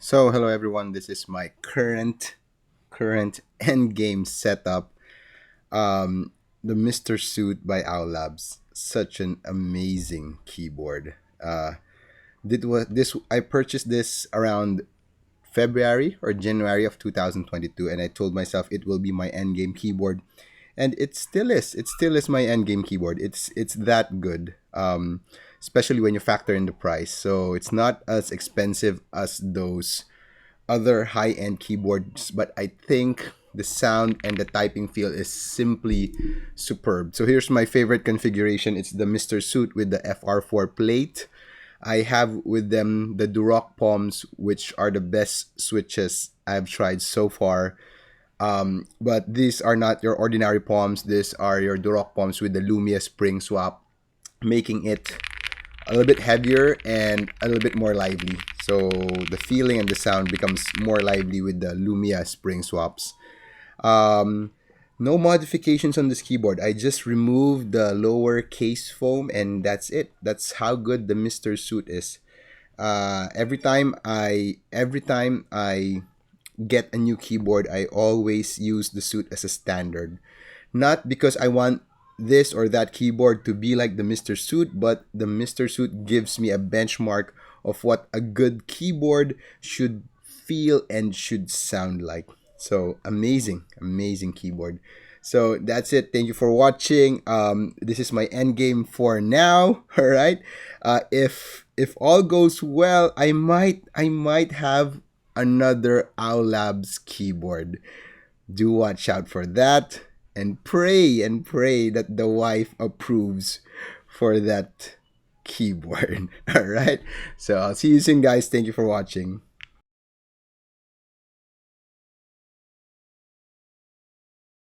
So hello everyone, this is my current end game setup. The Mr. Suit by Owl Labs. Such an amazing keyboard. This I purchased this around February or January of 2022, and I told myself it will be my end game keyboard, and it still is. It still is my end game keyboard. It's that good. Especially when you factor in the price. So it's not as expensive as those other high end keyboards, but I think the sound and the typing feel is simply superb. So here's my favorite configuration. It's the Mr. Suit with the FR4 plate. I have with them the Duroc Palms, which are the best switches I've tried so far. But these are not your ordinary palms. These are your Duroc palms with the Lumia spring swap, making it a little bit heavier and a little bit more lively. So the feeling and the sound becomes more lively with the Lumia spring swaps. Um, no modifications on this keyboard. I just removed the lower case foam and that's it. That's how good the Mr. Suit is. Every time I get a new keyboard, I always use the Suit as a standard. Not because I want this or that keyboard to be like the Mr. Suit, but the Mr. Suit gives me a benchmark of what a good keyboard should feel and should sound like. So amazing keyboard. So that's it. Thank you for watching. This is my end game for now. All right. If all goes well, I might have another Owl Labs keyboard. Do watch out for that and pray that the wife approves for that keyboard. All right. So I'll see you soon, guys. Thank you for watching.